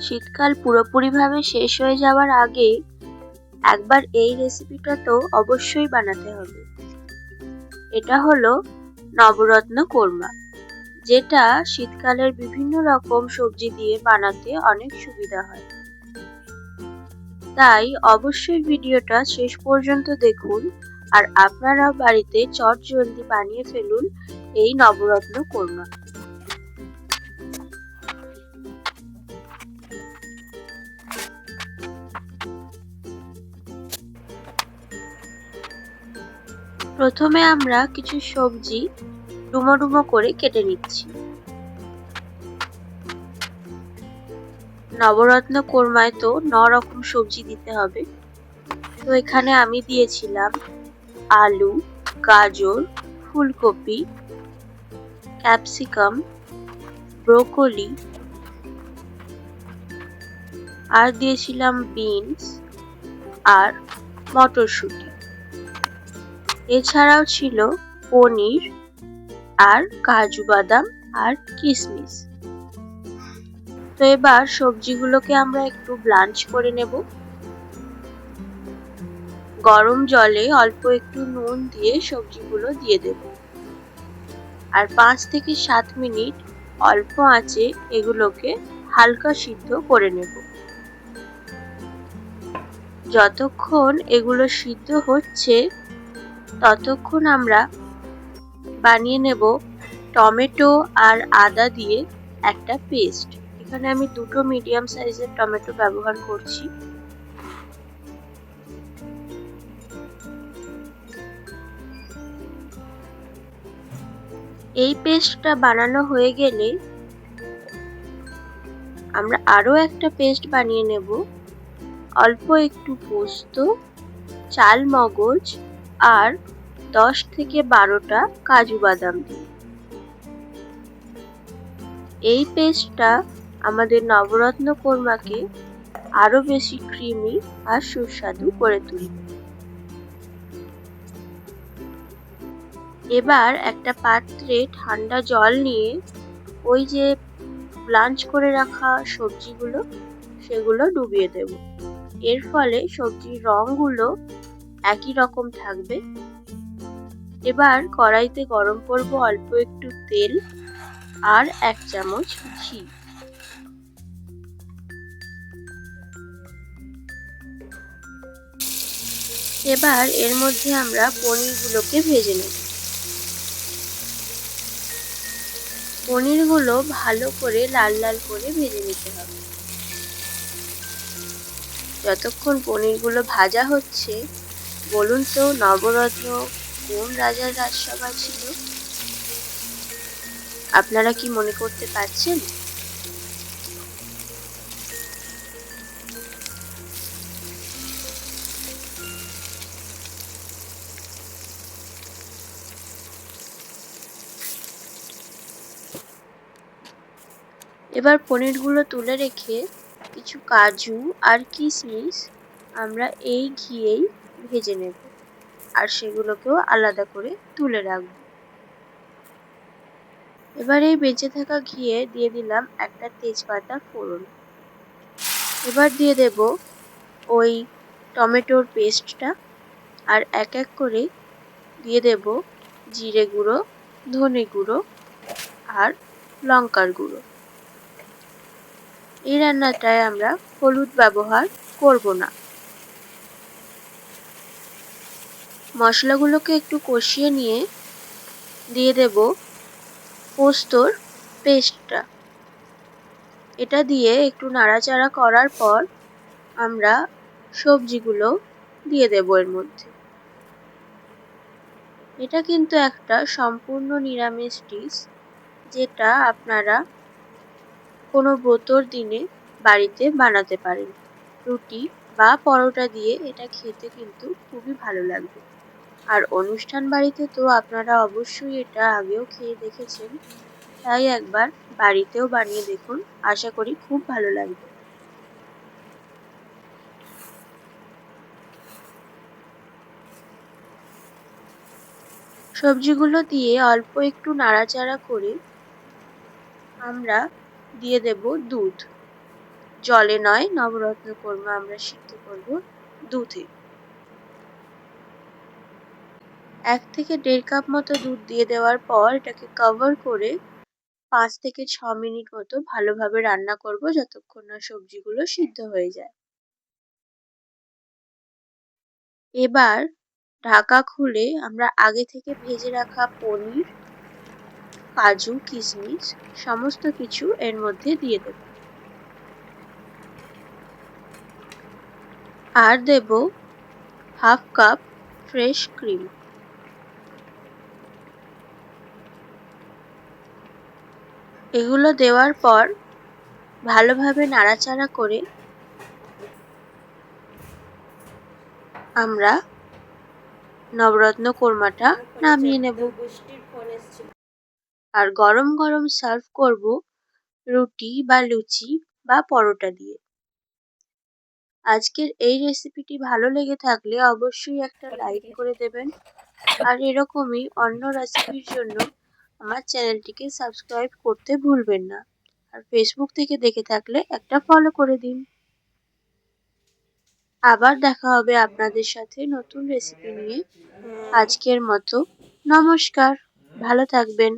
শীতকাল পুরোপুরিভাবে শেষ হয়ে যাওয়ার আগে একবার এই রেসিপিটা তো অবশ্যই বানাতে হবে। এটা হলো নবরত্ন কোরমা, যেটা শীতকালের বিভিন্ন রকম সবজি দিয়ে বানাতে অনেক সুবিধা হয়। তাই অবশ্যই ভিডিওটা শেষ পর্যন্ত দেখুন আর আপনারা বাড়িতে চটজলদি বানিয়ে ফেলুন এই নবরত্ন কোরমা। প্রথমে আমরা কিছু সবজি ডুমো ডুমো করে কেটে নিচ্ছি। নবরত্ন কোরমায় তো 9 রকম সবজি দিতে হবে। তো এখানে আমি দিয়েছিলাম আলু, গাজর, ফুলকপি, ক্যাপসিকাম, ব্রোকলি, আর দিয়েছিলাম বিনস আর মটরশুঁটি। এছাড়াও ছিল পনির আর কাজু বাদাম আর কিশমিশ। তো এবার সবজিগুলোকে আমরা একটু ব্লাঞ্চ করে নেব। গরম জলে অল্প একটু নুন দিয়ে সবজিগুলো দিয়ে দেব আর 5 থেকে 7 মিনিট অল্প আঁচে এগুলোকে হালকা সিদ্ধ করে নেব। যতক্ষণ এগুলো সিদ্ধ হচ্ছে ততক্ষণ আমরা বানিয়ে নেব টমেটো আর আদা দিয়ে একটা পেস্ট। এখানে আমি 2টো মিডিয়াম সাইজের টমেটো ব্যবহার করছি। এই পেস্টটা বানানো হয়ে গেলে আমরা আরো একটা পেস্ট বানিয়ে নেব অল্প একটু পোস্ত, চাল মগজ আর 10 থেকে 12টা কাজু বাদাম দিয়ে। এই পেস্টটা আমাদের নবরত্ন কোরমাকে আরো বেশি ক্রিমি আর সুস্বাদু করে তুলবে। এবার একটা পাত্রে ঠান্ডা জল নিয়ে ওই যে ব্লাঞ্চ করে রাখা সবজিগুলো সেগুলো ডুবিয়ে দেব। এর ফলে সবজির রঙগুলো একই রকম থাকবে। এবার কড়াইতে গরম করব অল্প একটু তেল আর 1 চামচ ঘি। এবার এর মধ্যে আমরা পনিরগুলোকে ভেজে নেব। পনিরগুলো ভালো করে লাল লাল করে ভেজে নিতে হবে। যতক্ষণ পনিরগুলো ভাজা হচ্ছে বলুন তো নবরত্ন কোন রাজার রাজসভা ছিল? আপনারা কি মনে করতে পারছেন? এবার পনিরগুলো তুলে রেখে কিছু কাজু আর কিশমিশ আমরা এই ঘিয়েই ভেজে নেব আর সেগুলোকেও আলাদা করে তুলে রাখব। এবার এই বেঁচে থাকা ঘিয়ে দিয়ে দিলাম একটা তেজপাতা ফোড়ন। এবার দিয়ে দেব ওই টমেটোর পেস্টটা আর এক এক করে দিয়ে দেব জিরে গুঁড়ো, ধনে গুঁড়ো আর লঙ্কার গুঁড়ো। এই রান্নাটায় আমরা হলুদ ব্যবহার করব না। মশলাগুলোকে একটু কষিয়ে নিয়ে দিয়ে দেব পোস্তর পেস্টটা। এটা দিয়ে একটু নাড়াচাড়া করার পর আমরা সবজিগুলো দিয়ে দেব এর মধ্যে। এটা কিন্তু একটা সম্পূর্ণ নিরামিষ ডিশ, যেটা আপনারা কোনো ব্রতর দিনে বাড়িতে বানাতে পারেন। রুটি বা পরোটা দিয়ে এটা খেতে কিন্তু খুবই ভালো লাগবে। আর অনুষ্ঠান বাড়িতে তো আপনারা অবশ্যই এটা আগেও খেয়ে দেখেছেন, তাই একবার বাড়িতেও বানিয়ে দেখুন, আশা করি খুব ভালো লাগবে। সবজিগুলো দিয়ে অল্প একটু নাড়াচাড়া করে আমরা দিয়ে দেব দুধ। জলে নয়, নবরত্ন কোর্মা আমরা সিদ্ধ করব দুধে। 1 থেকে 1.5 কাপ মতো দুধ দিয়ে দেওয়ার পর এটাকে কভার করে 5 থেকে 6 মিনিট মতো ভালোভাবে রান্না করব যতক্ষণ না সবজিগুলো সিদ্ধ হয়ে যায়। এবার ঢাকা খুলে আমরা আগে থেকে ভেজে রাখা পনির, কাজু, কিশমিশ সমস্ত কিছু এর মধ্যে দিয়ে দেব। আর দেব 1/2 কাপ ফ্রেশ ক্রিম। এগুলো দেওয়ার পর ভালোভাবে নাড়াচাড়া করে আমরা নবরত্ন কোর্মাটা নামিয়ে নেব। আর গরম গরম সার্ভ করব রুটি বা লুচি বা পরোটা দিয়ে। আজকের এই রেসিপিটি ভালো লেগে থাকলে অবশ্যই একটা লাইক করে দেবেন। আর এরকমই অন্য রেসিপির জন্য আমার চ্যানেলটিকে সাবস্ক্রাইব করতে ভুলবেন না। আর ফেসবুক থেকে দেখে থাকলে একটা ফলো করে দিন। আবার দেখা হবে আপনাদের সাথে নতুন রেসিপি নিয়ে। আজকের মতো নমস্কার, ভালো থাকবেন।